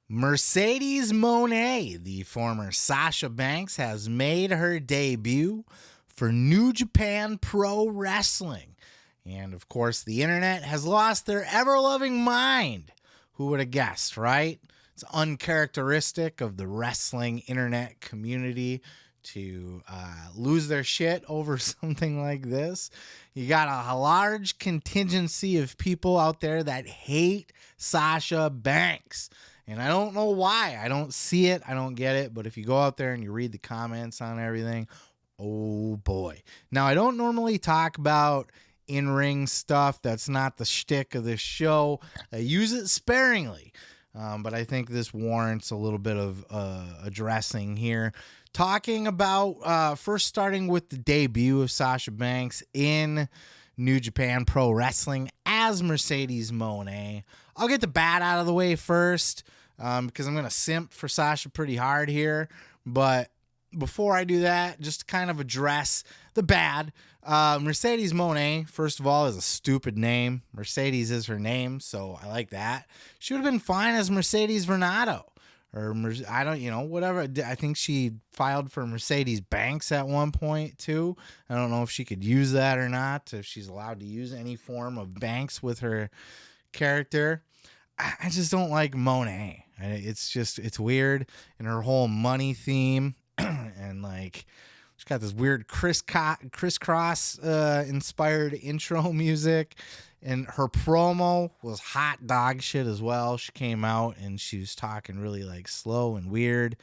Mercedes Moné, the former Sasha Banks, has made her debut for New Japan Pro Wrestling. And of course, the internet has lost their ever-loving mind. Who would have guessed, right? It's uncharacteristic of the wrestling internet community to lose their shit over something like this. You got a large contingency of people out there that hate Sasha Banks. And I don't know why. I don't see it. I don't get it. But if you go out there and you read the comments on everything, oh boy. Now, I don't normally talk about in-ring stuff. That's not the shtick of this show. I use it sparingly. But I think this warrants a little bit of addressing here. Talking about first starting with the debut of Sasha Banks in New Japan Pro Wrestling as Mercedes Moné. I'll get the bad out of the way first because I'm going to simp for Sasha pretty hard here. But before I do that, just to kind of address the bad, Mercedes Moné, first of all, is a stupid name. Mercedes is her name, so I like that. She would have been fine as Mercedes Vernado. Or I don't, whatever. I think she filed for Mercedes Banks at one point too. I don't know if she could use that or not, if she's allowed to use any form of Banks with her character. I just don't like Moné. It's weird. And her whole money theme and like she's got this weird crisscross inspired intro music. And her promo was hot dog shit as well. She came out and she was talking really like slow and weird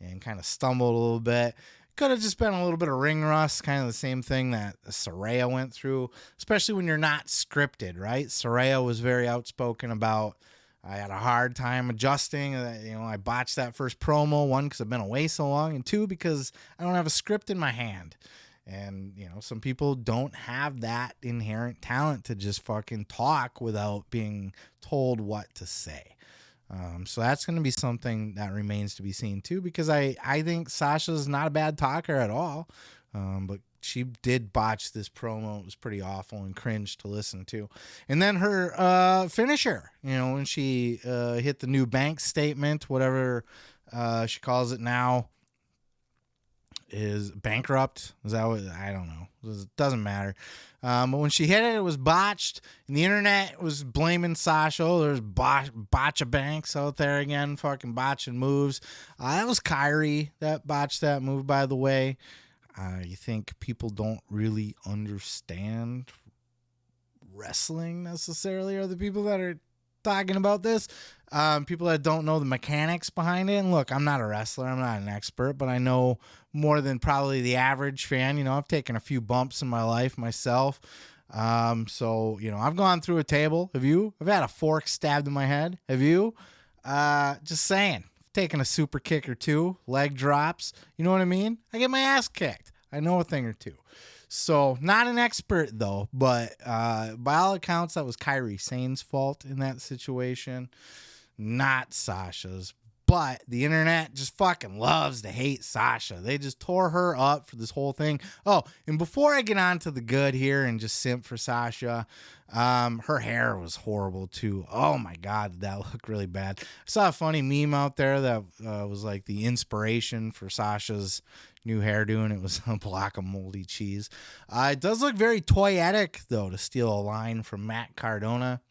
and kind of stumbled a little bit. Could have just been a little bit of ring rust, kind of the same thing that Saraya went through, especially when you're not scripted, right? Saraya was very outspoken about, I had a hard time adjusting. I botched that first promo, one, because I've been away so long, and two, because I don't have a script in my hand. And, some people don't have that inherent talent to just fucking talk without being told what to say. So that's going to be something that remains to be seen, too, because I think Sasha's not a bad talker at all. But she did botch this promo. It was pretty awful and cringe to listen to. And then her finisher, when she hit the new bank statement, whatever she calls it now, is bankrupt. Is that what? I don't know. It doesn't matter. But when she hit it, it was botched. And the internet was blaming Sasha. Oh, there's Botcha Banks out there again, fucking botching moves. That was Kyrie that botched that move, by the way. You think people don't really understand wrestling necessarily, are the people that are talking about this. People that don't know the mechanics behind it. And look, I'm not a wrestler. I'm not an expert, but I know more than probably the average fan. I've taken a few bumps in my life myself. So, I've gone through a table. Have you? I've had a fork stabbed in my head. Have you? Just saying. Taking a super kick or two, leg drops. You know what I mean? I get my ass kicked. I know a thing or two. So, not an expert, though, but by all accounts, that was Kairi Sane's fault in that situation, not Sasha's. But the internet just fucking loves to hate Sasha. They just tore her up for this whole thing. Oh, and before I get on to the good here and just simp for Sasha, her hair was horrible, too. Oh, my God, did that look really bad. I saw a funny meme out there that was like the inspiration for Sasha's new hairdo, and it was a block of moldy cheese. It does look very toyetic, though, to steal a line from Matt Cardona.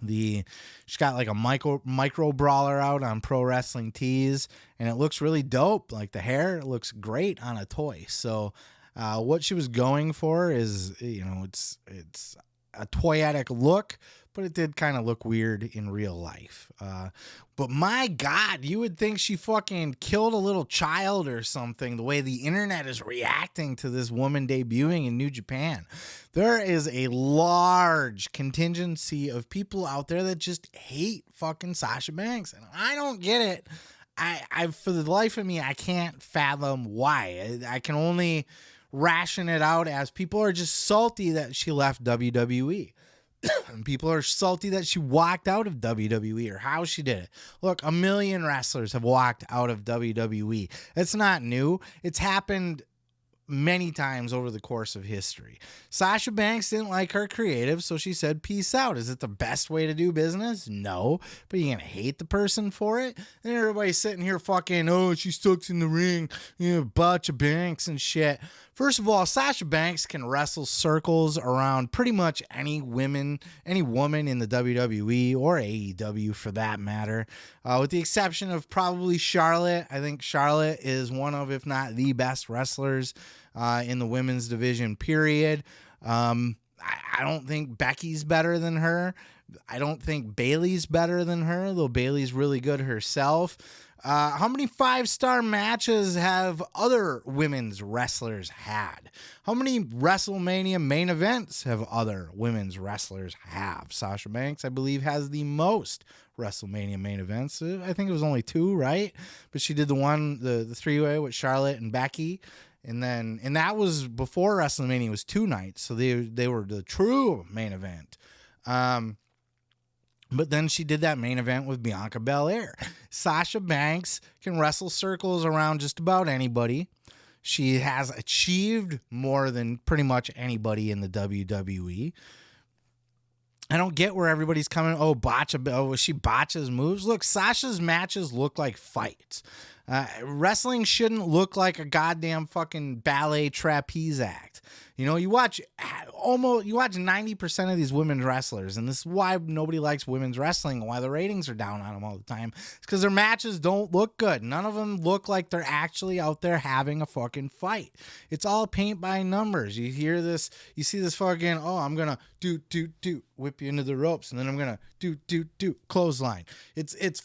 She's got like a micro brawler out on Pro Wrestling Tees, and it looks really dope. Like the hair looks great on a toy. So what she was going for is, it's a toyetic look, but it did kind of look weird in real life. But my God, you would think she fucking killed a little child or something, the way the internet is reacting to this woman debuting in New Japan. There is a large contingency of people out there that just hate fucking Sasha Banks. And I don't get it. I for the life of me, I can't fathom why. I can only ration it out as people are just salty that she left WWE. And people are salty that she walked out of WWE or how she did it. Look, a million wrestlers have walked out of WWE. It's not new. It's happened many times over the course of history. Sasha Banks didn't like her creative, so she said, peace out. Is it the best way to do business? No. But you're going to hate the person for it? And everybody's sitting here fucking, oh, she sucks in the ring, Sasha Banks and shit. First of all, Sasha Banks can wrestle circles around pretty much any woman in the WWE or AEW for that matter, with the exception of probably Charlotte. I think Charlotte is one of, if not the best wrestlers in the women's division, period. I don't think Becky's better than her. I don't think Bayley's better than her, though Bayley's really good herself. How many 5-star matches have other women's wrestlers had? How many WrestleMania main events have other women's wrestlers have? Sasha Banks, I believe, has the most WrestleMania main events. I think it was only 2, right? But she did the 3-way with Charlotte and Becky. And that was before WrestleMania was 2 nights. So they were the true main event. But then she did that main event with Bianca Belair. Sasha Banks can wrestle circles around just about anybody. She has achieved more than pretty much anybody in the WWE. I don't get where everybody's coming. She botches moves. Look, Sasha's matches look like fights. Wrestling shouldn't look like a goddamn fucking ballet trapeze act. You watch 90% of these women's wrestlers, and this is why nobody likes women's wrestling and why the ratings are down on them all the time. It's because their matches don't look good. None of them look like they're actually out there having a fucking fight. It's all paint by numbers. You hear this, you see this fucking, I'm gonna do, whip you into the ropes, and then I'm gonna do, clothesline. It's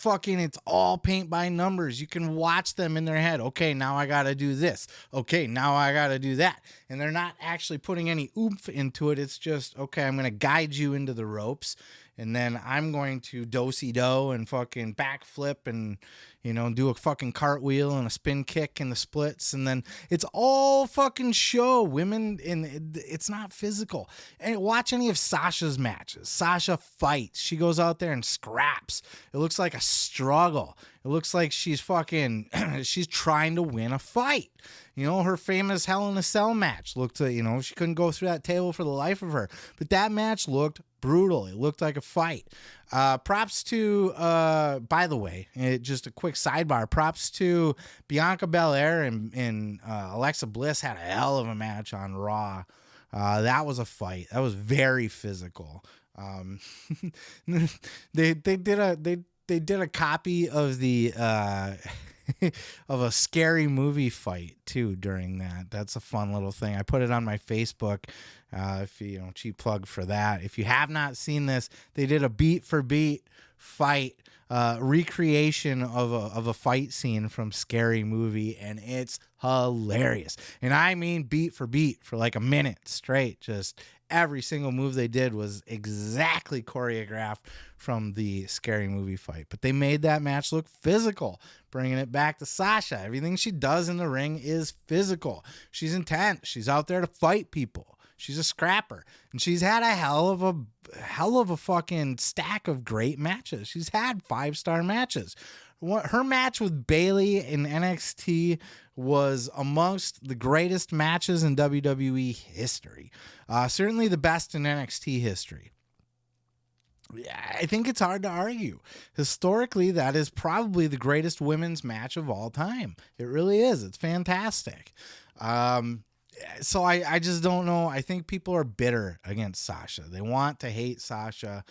all paint by numbers. You can watch them in their head. Okay, now I gotta do this. Okay, now I gotta do that. And they're not actually putting any oomph into it. It's just, okay, I'm going to guide you into the ropes, and then I'm going to do-si-do and fucking backflip and, do a fucking cartwheel and a spin kick and the splits. And then it's all fucking show. Women, it's not physical. And watch any of Sasha's matches. Sasha fights. She goes out there and scraps. It looks like a struggle. It looks like she's she's trying to win a fight. Her famous Hell in a Cell match looked, she couldn't go through that table for the life of her. But that match looked brutal. It looked like a fight. Props to, by the way, just a quick sidebar, props to Bianca Belair and Alexa Bliss had a hell of a match on Raw. That was a fight. That was very physical. They did a copy of the of a Scary Movie fight too during that. That's a fun little thing. I put it on my Facebook. If cheap plug for that. If you have not seen this, they did a beat for beat fight recreation of a fight scene from Scary Movie, and it's hilarious. And I mean beat for beat for like a minute straight. Just every single move they did was exactly choreographed from the Scary Movie fight. But they made that match look physical, bringing it back to Sasha. Everything she does in the ring is physical. She's intense. She's out there to fight people. She's a scrapper, and she's had a hell of a fucking stack of great matches. She's had 5-star matches. Her match with Bayley in NXT was amongst the greatest matches in WWE history. Certainly the best in NXT history. I think it's hard to argue. Historically, that is probably the greatest women's match of all time. It really is. It's fantastic. So I just don't know. I think people are bitter against Sasha. They want to hate Sasha.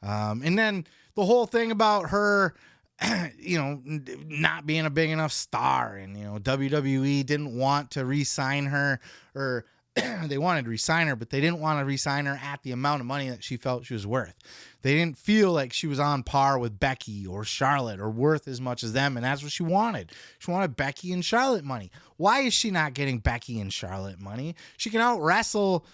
And then the whole thing about her, not being a big enough star, and, WWE didn't want to re-sign her, or they wanted to re-sign her, but they didn't want to re-sign her at the amount of money that she felt she was worth. They didn't feel like she was on par with Becky or Charlotte or worth as much as them, and that's what she wanted. She wanted Becky and Charlotte money. Why is she not getting Becky and Charlotte money? She can out-wrestle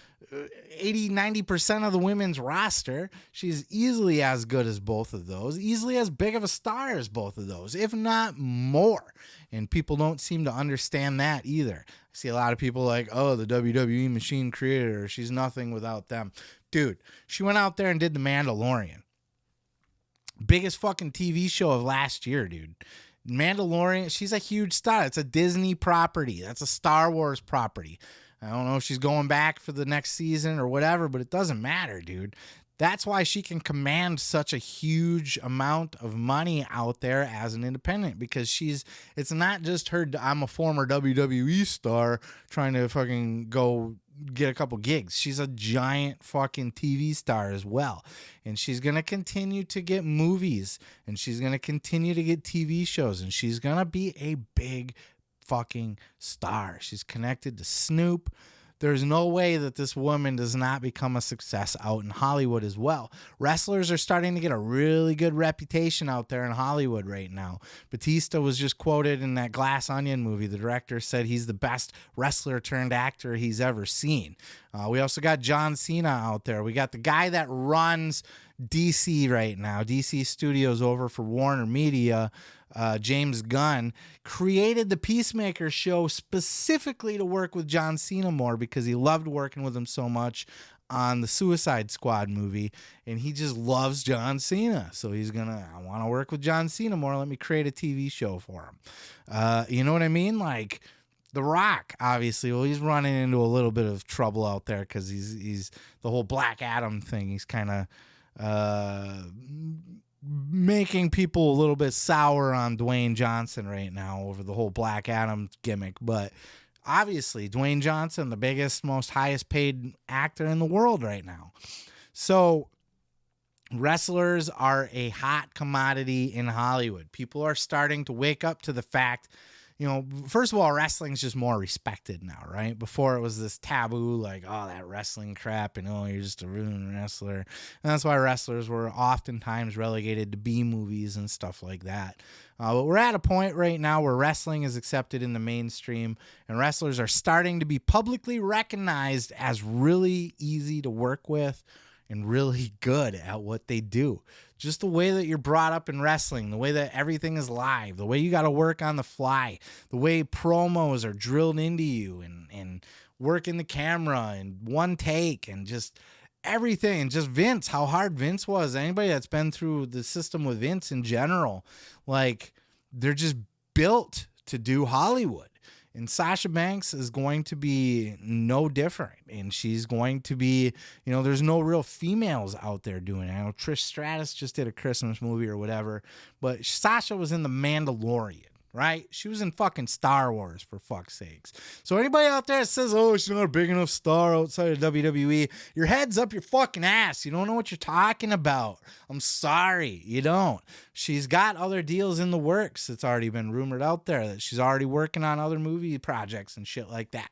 80-90% of the women's roster. She's easily as good as both of those, easily as big of a star as both of those, if not more. And people don't seem to understand that either. I see a lot of people like, oh, the WWE machine created her. She's nothing without them. Dude, she went out there and did The Mandalorian. Biggest fucking TV show of last year, dude. Mandalorian, she's a huge star. It's a Disney property. That's a Star Wars property. I don't know if she's going back for the next season or whatever, but it doesn't matter, dude. That's why she can command such a huge amount of money out there as an independent, because it's not just her, I'm a former WWE star trying to fucking go get a couple gigs. She's a giant fucking TV star as well. And she's going to continue to get movies, and she's going to continue to get TV shows, and she's going to be a big fucking star. She's connected to Snoop. There's no way that this woman does not become a success out in Hollywood as well. Wrestlers are starting to get a really good reputation out there in Hollywood right now. Batista was just quoted in that Glass Onion movie. The director said he's the best wrestler turned actor he's ever seen. We also got John Cena out there. We got the guy that runs DC right now. DC Studios over for Warner Media. James Gunn created the Peacemaker show specifically to work with John Cena more, because he loved working with him so much on the Suicide Squad movie, and he just loves John Cena. So he's I want to work with John Cena more. Let me create a TV show for him. You know what I mean? Like The Rock, obviously, well, he's running into a little bit of trouble out there because he's the whole Black Adam thing. He's kind of making people a little bit sour on Dwayne Johnson right now over the whole Black Adam gimmick. But obviously, Dwayne Johnson, the biggest, most highest paid actor in the world right now. So wrestlers are a hot commodity in Hollywood. People are starting to wake up to the fact, you know, first of all, wrestling's just more respected now, right? Before it was this taboo, like, oh, that wrestling crap, and oh, you're just a ruined wrestler. And that's why wrestlers were oftentimes relegated to B movies and stuff like that. But we're at a point right now where wrestling is accepted in the mainstream, and wrestlers are starting to be publicly recognized as really easy to work with and really good at what they do. Just the way that you're brought up in wrestling, the way that everything is live, the way you got to work on the fly, the way promos are drilled into you, and working the camera and one take, and just everything. And just Vince, how hard Vince was. Anybody that's been through the system with Vince in general, like, they're just built to do Hollywood. And Sasha Banks is going to be no different. And she's going to be, you know, there's no real females out there doing it. I know Trish Stratus just did a Christmas movie or whatever, but Sasha was in The Mandalorian, right? She was in fucking Star Wars, for fuck's sakes. So anybody out there that says, oh, she's not a big enough star outside of WWE, your head's up your fucking ass. You don't know what you're talking about. I'm sorry, you don't. She's got other deals in the works. It's already been rumored out there that she's already working on other movie projects and shit like that.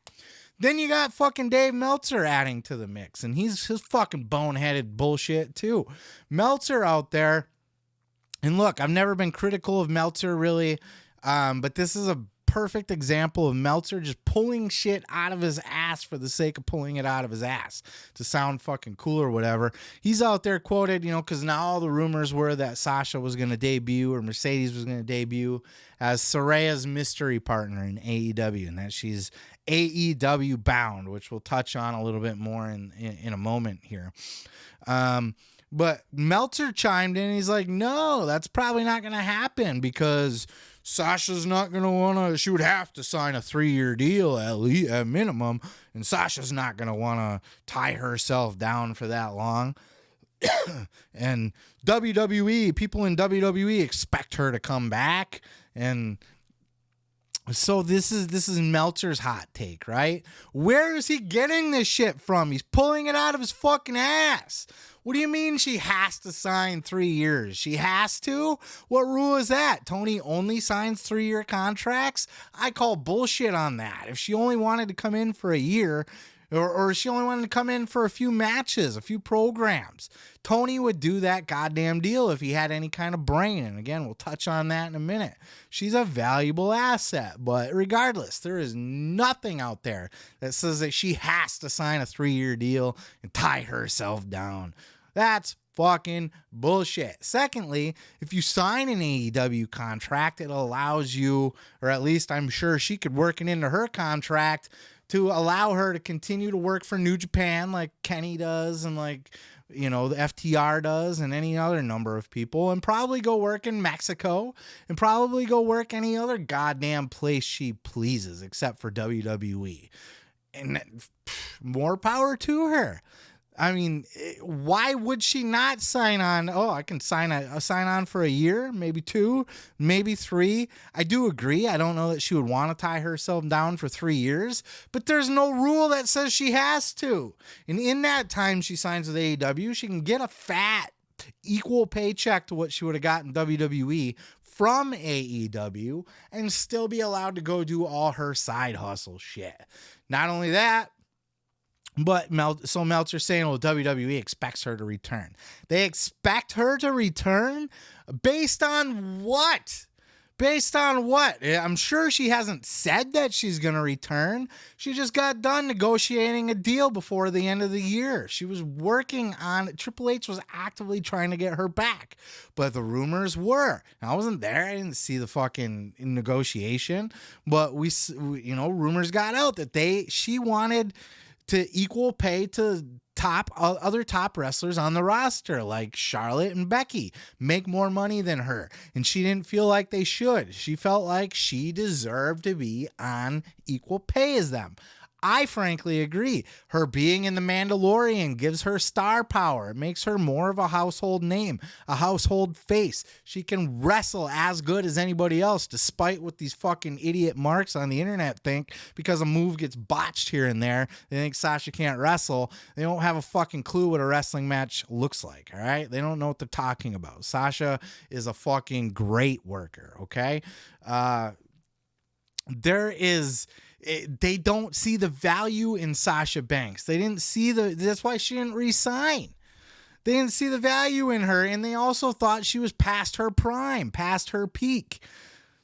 Then you got fucking Dave Meltzer adding to the mix, and he's his fucking boneheaded bullshit too. Meltzer out there, and look, I've never been critical of Meltzer really, but this is a perfect example of Meltzer just pulling shit out of his ass for the sake of pulling it out of his ass to sound fucking cool or whatever. He's out there quoted, you know, because now all the rumors were that Sasha was going to debut, or Mercedes was going to debut as Saraya's mystery partner in AEW, and that she's AEW bound, which we'll touch on a little bit more in a moment here. But Meltzer chimed in and he's like, no, that's probably not going to happen, because Sasha's not going to want to, she would have to sign a 3-year deal at minimum, and Sasha's not going to want to tie herself down for that long. And WWE, people in WWE expect her to come back. And so this is Meltzer's hot take, right? Where is he getting this shit from? He's pulling it out of his fucking ass. What do you mean she has to sign 3 years? She has to? What rule is that? Tony only signs 3-year contracts? I call bullshit on that. If she only wanted to come in for a year, or she only wanted to come in for a few matches, a few programs, Tony would do that goddamn deal if he had any kind of brain. And again, we'll touch on that in a minute. She's a valuable asset, but regardless, there is nothing out there that says that she has to sign a 3-year deal and tie herself down. That's fucking bullshit. Secondly, if you sign an AEW contract, it allows you, or at least I'm sure she could work it into her contract, to allow her to continue to work for New Japan like Kenny does and like, you know, the FTR does and any other number of people, and probably go work in Mexico and probably go work any other goddamn place she pleases except for WWE. And more power to her. I mean, why would she not sign on? Oh, I can sign on for a year, maybe 2, maybe 3. I do agree. I don't know that she would want to tie herself down for 3 years, but there's no rule that says she has to. And in that time she signs with AEW, she can get a fat equal paycheck to what she would have gotten WWE from AEW and still be allowed to go do all her side hustle shit. Not only that, but Meltzer saying, well, WWE expects her to return. They expect her to return based on what? Based on what? I'm sure she hasn't said that she's going to return. She just got done negotiating a deal before the end of the year. She was working on, Triple H was actively trying to get her back. But the rumors were, and I wasn't there, I didn't see the fucking negotiation, but we rumors got out that she wanted to equal pay to other top wrestlers on the roster like Charlotte and Becky, make more money than her, and she didn't feel like they should. She felt like she deserved to be on equal pay as them. I frankly agree. Her being in The Mandalorian gives her star power. It makes her more of a household name, a household face. She can wrestle as good as anybody else, despite what these fucking idiot marks on the internet think, because a move gets botched here and there. They think Sasha can't wrestle. They don't have a fucking clue what a wrestling match looks like, all right? They don't know what they're talking about. Sasha is a fucking great worker, okay? They don't see the value in Sasha Banks. They didn't see that's why she didn't resign. They didn't see the value in her, and they also thought she was past her prime, past her peak.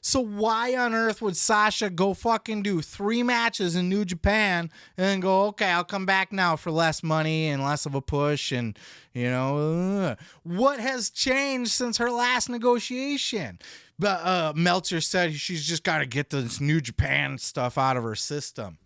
So why on earth would Sasha go fucking do 3 matches in New Japan and then go, okay, I'll come back now for less money and less of a push, and, you know, what has changed since her last negotiation? But Meltzer said she's just got to get this New Japan stuff out of her system.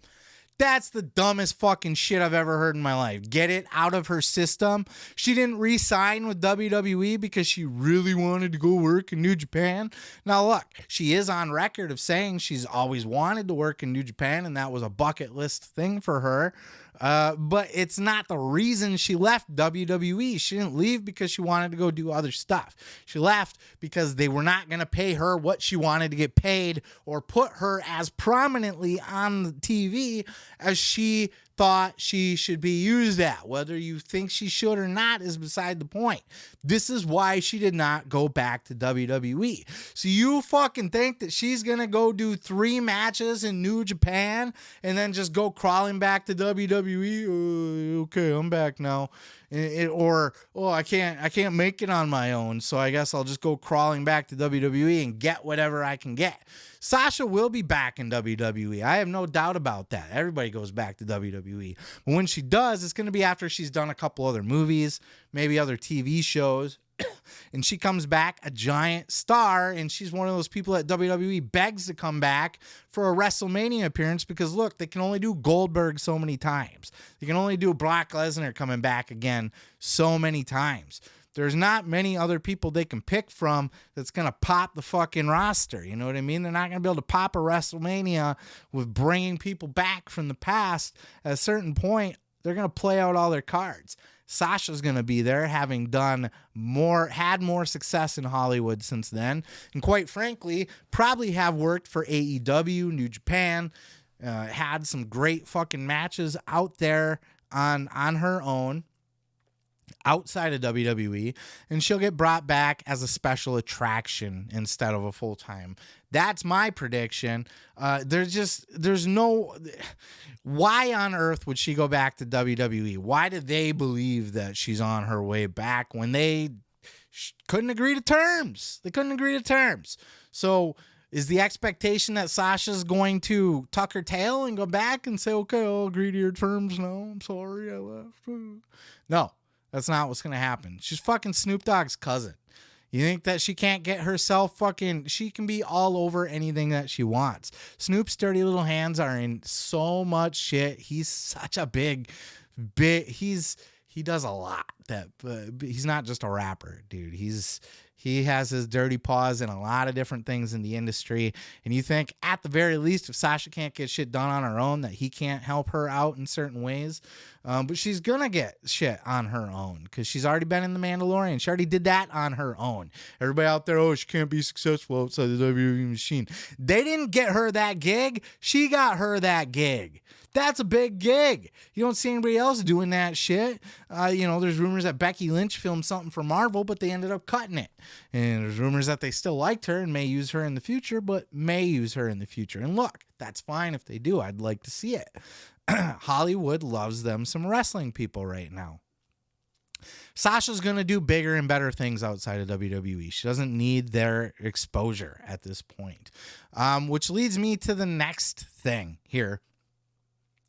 That's the dumbest fucking shit I've ever heard in my life. Get it out of her system. She didn't re-sign with WWE because she really wanted to go work in New Japan. Now look, she is on record of saying she's always wanted to work in New Japan, and that was a bucket list thing for her. But it's not the reason she left WWE. She didn't leave because she wanted to go do other stuff. She left because they were not going to pay her what she wanted to get paid or put her as prominently on the TV as she thought she should be used at. Whether you think she should or not is beside the point. This is why she did not go back to WWE. So you fucking think that she's going to go do 3 matches in New Japan and then just go crawling back to WWE? Okay, I'm back now. I can't make it on my own, so I guess I'll just go crawling back to WWE and get whatever I can get. Sasha will be back in WWE. I have no doubt about that. Everybody goes back to WWE. But when she does, it's going to be after she's done a couple other movies, maybe other TV shows, and she comes back a giant star, and she's one of those people that WWE begs to come back for a WrestleMania appearance because, look, they can only do Goldberg so many times. They can only do Brock Lesnar coming back again so many times. There's not many other people they can pick from that's going to pop the fucking roster. You know what I mean? They're not going to be able to pop a WrestleMania with bringing people back from the past. At a certain point, they're going to play out all their cards. Sasha's going to be there, having had more success in Hollywood since then. And quite frankly, probably have worked for AEW, New Japan, had some great fucking matches out there on her own, outside of WWE, and she'll get brought back as a special attraction instead of a full-time. That's my prediction. There's no, why on earth would she go back to WWE? Why do they believe that she's on her way back when they couldn't agree to terms? They couldn't agree to terms. So is the expectation that Sasha's going to tuck her tail and go back and say, okay, I'll agree to your terms now. I'm sorry I left. No. That's not what's going to happen. She's fucking Snoop Dogg's cousin. You think that she can't get herself she can be all over anything that she wants. Snoop's dirty little hands are in so much shit. He's such a big, he does a lot he's not just a rapper, dude. He has his dirty paws in a lot of different things in the industry. And you think at the very least, if Sasha can't get shit done on her own, that he can't help her out in certain ways. But she's going to get shit on her own because she's already been in The Mandalorian. She already did that on her own. Everybody out there, she can't be successful outside the WWE machine. They didn't get her that gig. She got her that gig. That's a big gig. You don't see anybody else doing that shit. There's rumors that Becky Lynch filmed something for Marvel, but they ended up cutting it. And there's rumors that they still liked her and may use her in the future, And look, that's fine if they do. I'd like to see it. Hollywood loves them some wrestling people right now. Sasha's going to do bigger and better things outside of WWE. She doesn't need their exposure at this point. Which leads me to the next thing here.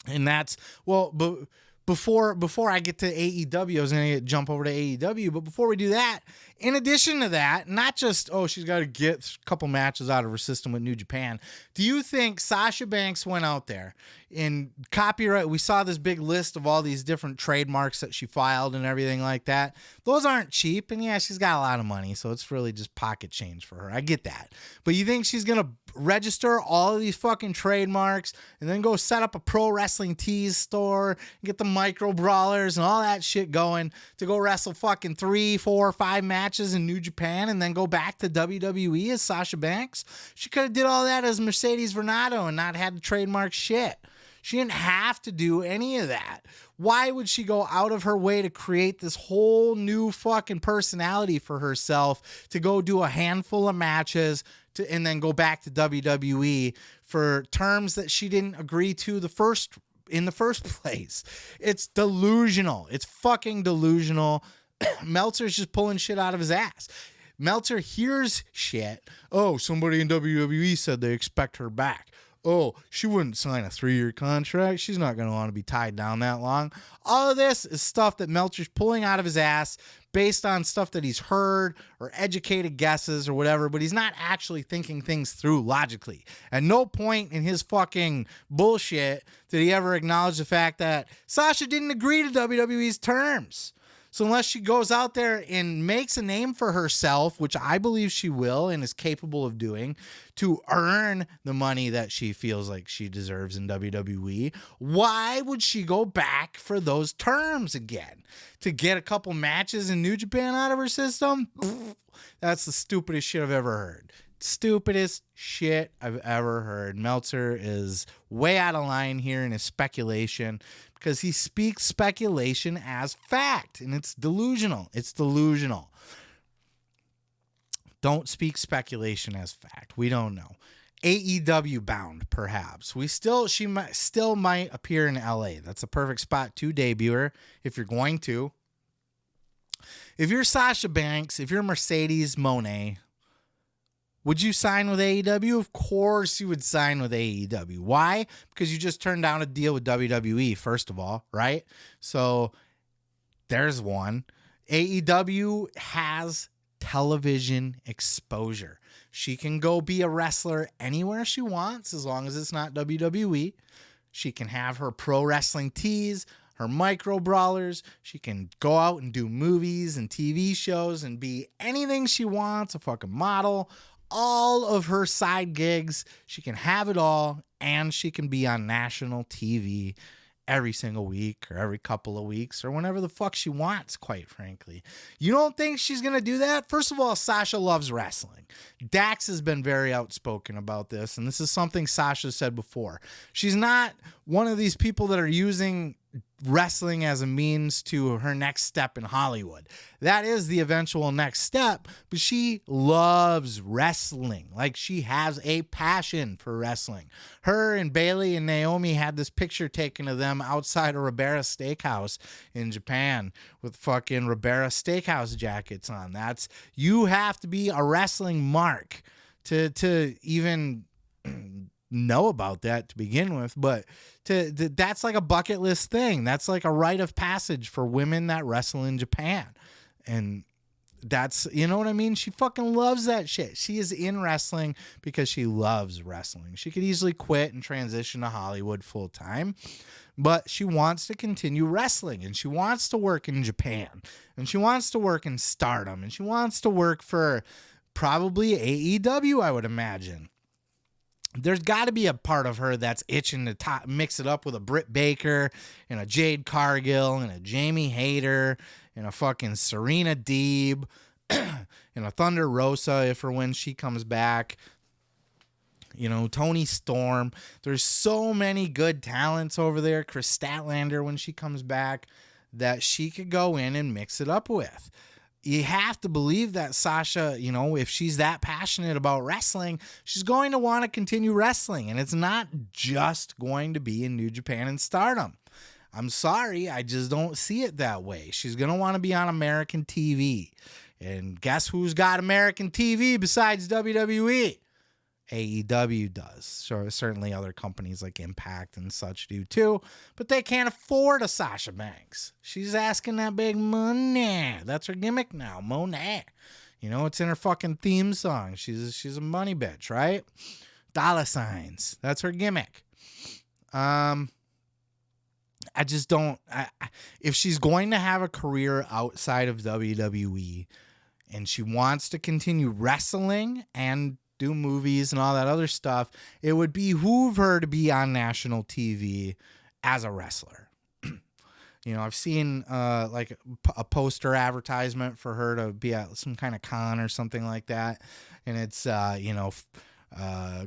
And that's, before I get to AEW, I was going to jump over to AEW. But before we do that, in addition to that, not just, she's got to get a couple matches out of her system with New Japan. Do you think Sasha Banks went out there and copyright? We saw this big list of all these different trademarks that she filed and everything like that. Those aren't cheap. And yeah, she's got a lot of money. So it's really just pocket change for her. I get that. But you think she's going to register all of these fucking trademarks and then go set up a pro wrestling tees store and get the micro brawlers and all that shit going to go wrestle fucking 3, 4, 5 matches in New Japan and then go back to WWE as Sasha Banks? She could have did all that as Mercedes Varnado and not had to trademark shit. She didn't have to do any of that. Why would she go out of her way to create this whole new fucking personality for herself to go do a handful of matches and then go back to WWE for terms that she didn't agree to in the first place? It's delusional. It's fucking delusional. Meltzer's just pulling shit out of his ass. Meltzer hears shit. Somebody in WWE said they expect her back. She wouldn't sign a 3-year contract. She's not going to want to be tied down that long. All of this is stuff that Meltzer's pulling out of his ass based on stuff that he's heard or educated guesses or whatever, but he's not actually thinking things through logically. At no point in his fucking bullshit did he ever acknowledge the fact that Sasha didn't agree to WWE's terms. So unless she goes out there and makes a name for herself, which I believe she will and is capable of doing, to earn the money that she feels like she deserves in WWE, why would she go back for those terms again? To get a couple matches in New Japan out of her system? That's the stupidest shit I've ever heard. Stupidest shit I've ever heard. Meltzer is way out of line here in his speculation because he speaks speculation as fact, and it's delusional. It's delusional. Don't speak speculation as fact. We don't know. AEW bound, perhaps. She still might appear in LA. That's a perfect spot to debut her if you're going to. If you're Sasha Banks, if you're Mercedes Moné, would you sign with AEW? Of course you would sign with AEW. Why? Because you just turned down a deal with WWE, first of all, right? So there's one. AEW has television exposure. She can go be a wrestler anywhere she wants as long as it's not WWE. She can have her pro wrestling tees, her micro brawlers. She can go out and do movies and TV shows and be anything she wants, a fucking model. All of her side gigs, she can have it all, and she can be on national TV every single week or every couple of weeks or whenever the fuck she wants, quite frankly. You don't think she's going to do that? First of all, Sasha loves wrestling. Dax has been very outspoken about this, and this is something Sasha said before. She's not one of these people that are using wrestling as a means to her next step in Hollywood. That is the eventual next step, but she loves wrestling. Like, she has a passion for wrestling. Her and Bailey and Naomi had this picture taken of them outside a Ribera Steakhouse in Japan with fucking Ribera Steakhouse jackets on. You have to be a wrestling mark to even know about that to begin with, but that's like a bucket list thing. That's like a rite of passage for women that wrestle in Japan. And That's, you know what I mean? She fucking loves that shit. She is in wrestling because she loves wrestling. She could easily quit and transition to Hollywood full time, but she wants to continue wrestling, and she wants to work in Japan, and she wants to work in Stardom, and she wants to work for probably AEW, I would imagine. There's got to be a part of her that's itching to mix it up with a Britt Baker and a Jade Cargill and a Jamie Hayter and a fucking Serena Deeb and a Thunder Rosa if or when she comes back. You know, Tony Storm. There's so many good talents over there. Chris Statlander when she comes back that she could go in and mix it up with. You have to believe that Sasha, you know, if she's that passionate about wrestling, she's going to want to continue wrestling. And it's not just going to be in New Japan and Stardom. I'm sorry, I just don't see it that way. She's going to want to be on American TV. And guess who's got American TV besides WWE? AEW does. So certainly other companies like Impact and such do too, but they can't afford a Sasha Banks. She's asking that big money. That's her gimmick now, Moné. You know, it's in her fucking theme song. She's a money bitch, right? Dollar signs. That's her gimmick. I just don't. If she's going to have a career outside of WWE and she wants to continue wrestling and do movies and all that other stuff, it would behoove her to be on national TV as a wrestler. You know, I've seen like a poster advertisement for her to be at some kind of con or something like that. And it's, you know,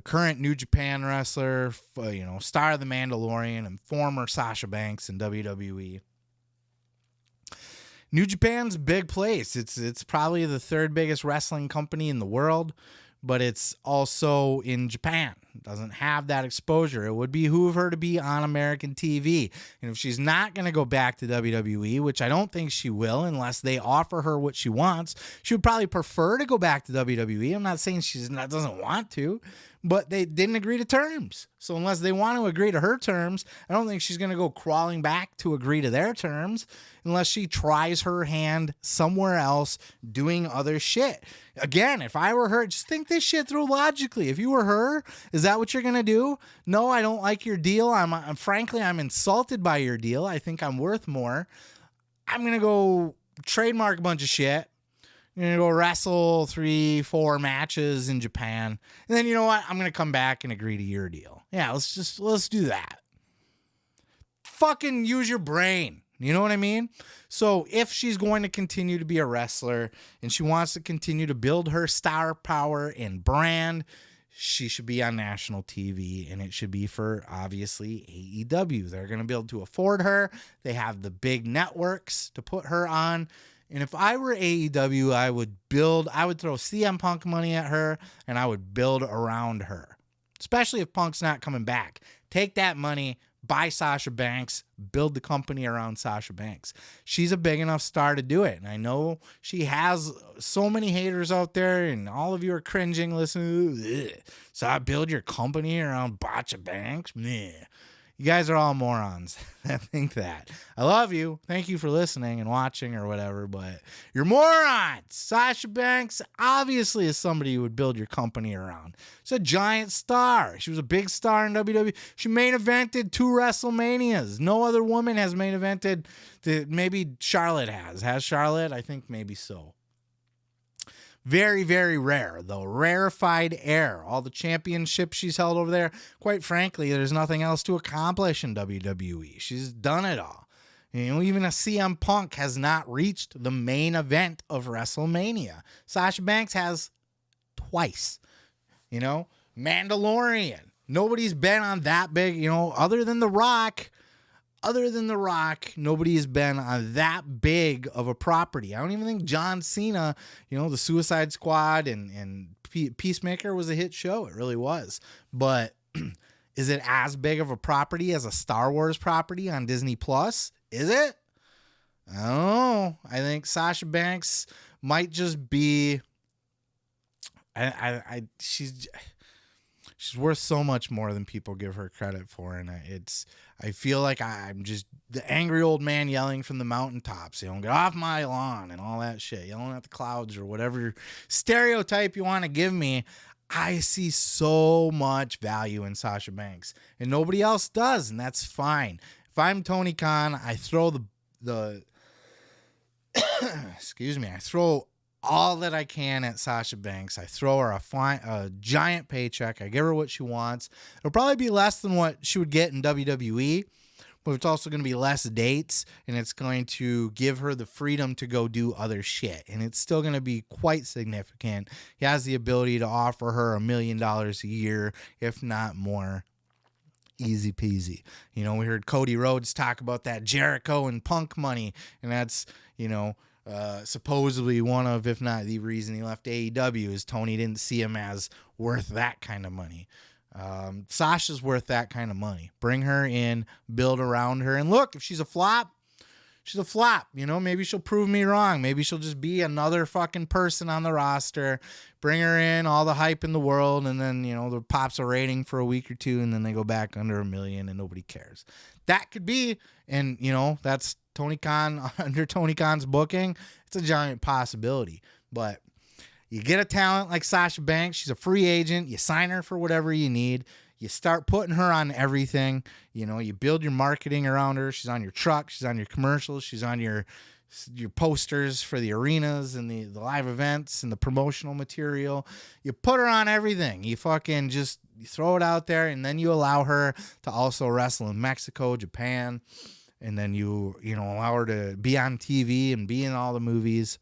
current New Japan wrestler, you know, star of The Mandalorian and former Sasha Banks in WWE. New Japan's a big place. It's probably the third biggest wrestling company in the world, but it's also in Japan. It doesn't have that exposure. It would behoove her to be on American TV. And if she's not going to go back to WWE, which I don't think she will unless they offer her what she wants, she would probably prefer to go back to WWE. I'm not saying she doesn't want to, but they didn't agree to terms. So unless they want to agree to her terms, I don't think she's going to go crawling back to agree to their terms unless she tries her hand somewhere else doing other shit. Again, if I were her, just think this shit through logically. If you were her, is that what you're going to do? No, I don't like your deal. Frankly, I'm insulted by your deal. I think I'm worth more. I'm going to go trademark a bunch of shit. I'm going to go wrestle 3-4 matches in Japan. And then you know what? I'm going to come back and agree to your deal. Yeah, let's do that. Fucking use your brain. You know what I mean? So if she's going to continue to be a wrestler and she wants to continue to build her star power and brand, she should be on national TV, and it should be for, obviously, AEW. They're going to be able to afford her. They have the big networks to put her on. And if I were AEW, I would throw CM Punk money at her, and I would build around her, especially if Punk's not coming back. Take that money, buy Sasha Banks, build the company around Sasha Banks. She's a big enough star to do it. And I know she has so many haters out there, and all of you are cringing listening. So I build your company around Sasha Banks? Meh. You guys are all morons that think that. I love you. Thank you for listening and watching or whatever, but you're morons. Sasha Banks obviously is somebody you would build your company around. She's a giant star. She was a big star in WWE. She main evented 2 WrestleManias. No other woman has main evented. Maybe Charlotte has. Has Charlotte? I think maybe so. Very, very rare, though. Rarefied air. All the championships she's held over there. Quite frankly, there's nothing else to accomplish in WWE. She's done it all. You know, even a CM Punk has not reached the main event of WrestleMania. Sasha Banks has twice. You know, Mandalorian. Nobody's been on that big, you know, other than The Rock. Nobody has been on that big of a property. I don't even think John Cena, you know, the Suicide Squad and Peacemaker was a hit show. It really was. But is it as big of a property as a Star Wars property on Disney Plus? Is it? I don't know. I think Sasha Banks might just be... She's worth so much more than people give her credit for, and I feel like I'm just the angry old man yelling from the mountaintops, get off my lawn and all that shit, yelling at the clouds or whatever stereotype you want to give me. I see so much value in Sasha Banks, and nobody else does, and that's fine. If I'm Tony Khan, I throw the excuse me, I throw all that I can at Sasha Banks. I throw her a giant paycheck. I give her what she wants. It'll probably be less than what she would get in WWE, but it's also going to be less dates, and it's going to give her the freedom to go do other shit, and it's still going to be quite significant. He has the ability to offer her $1 million a year, if not more. Easy peasy. We heard Cody Rhodes talk about that Jericho and Punk money, and that's, supposedly one of, if not the reason he left AEW is Tony didn't see him as worth that kind of money. Sasha's worth that kind of money. Bring her in, build around her, and look, if she's a flop, she's a flop. Maybe she'll prove me wrong. Maybe she'll just be another fucking person on the roster. Bring her in, all the hype in the world, and then, the pops a rating for a week or two, and then they go back under $1 million and nobody cares. That could be, and, that's Tony Khan, under Tony Khan's booking. It's a giant possibility. But you get a talent like Sasha Banks. She's a free agent. You sign her for whatever you need. You start putting her on everything. You build your marketing around her. She's on your truck. She's on your commercials. She's on your posters for the arenas and the live events and the promotional material. You put her on everything. You fucking just throw it out there, and then you allow her to also wrestle in Mexico, Japan, and then you allow her to be on TV and be in all the movies.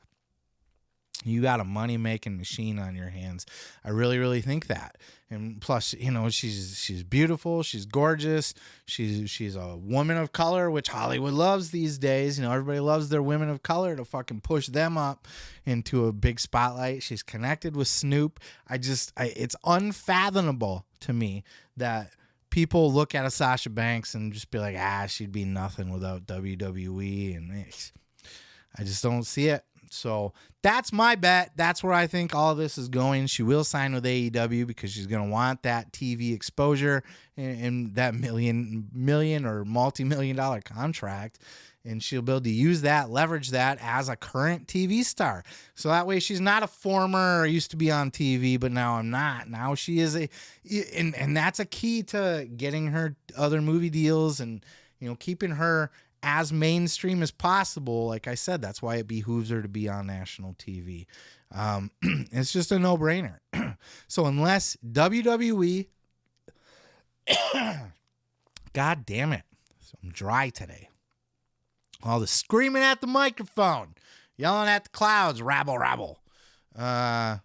You got a money-making machine on your hands. I really, really think that. And plus, she's beautiful. She's gorgeous. She's a woman of color, which Hollywood loves these days. Everybody loves their women of color to fucking push them up into a big spotlight. She's connected with Snoop. It's unfathomable to me that people look at a Sasha Banks and just be like, she'd be nothing without WWE. And I just don't see it. So that's my bet. That's where I think all this is going. She will sign with AEW because she's going to want that TV exposure and that million or multi-million-dollar contract. And she'll be able to use that, leverage that as a current TV star. So that way she's not a former or used to be on TV, but now I'm not. Now she is and that's a key to getting her other movie deals and, keeping her as mainstream as possible. Like I said, that's why it behooves her to be on national TV. It's just a no-brainer. So unless WWE, God damn it, I'm dry today. All the screaming at the microphone, yelling at the clouds, rabble, rabble. Unless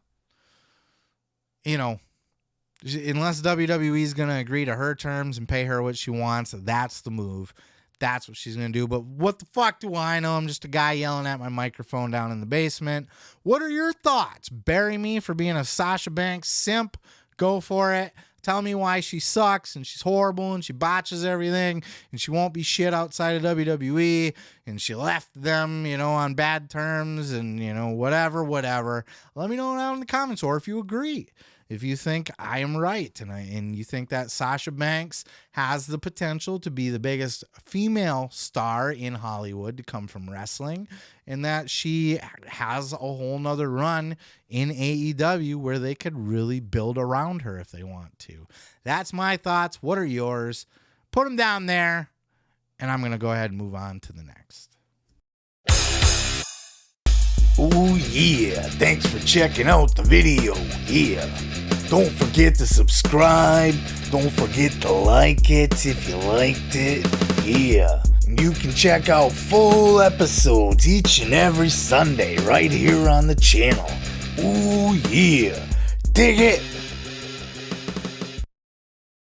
WWE is going to agree to her terms and pay her what she wants, that's the move. That's what she's going to do. But what the fuck do I know? I'm just a guy yelling at my microphone down in the basement. What are your thoughts? Bury me for being a Sasha Banks simp. Go for it. Tell me why she sucks and she's horrible and she botches everything and she won't be shit outside of WWE and she left them, on bad terms and, whatever. Let me know down in the comments, or if you agree. If you think I am right and you think that Sasha Banks has the potential to be the biggest female star in Hollywood to come from wrestling, and that she has a whole nother run in AEW where they could really build around her if they want to. That's my thoughts. What are yours? Put them down there, and I'm going to go ahead and move on to the next. Oh yeah, thanks for checking out the video. Yeah, don't forget to subscribe. Don't forget to like it if you liked it. Yeah, and you can check out full episodes each and every Sunday right here on the channel. Oh yeah, dig it.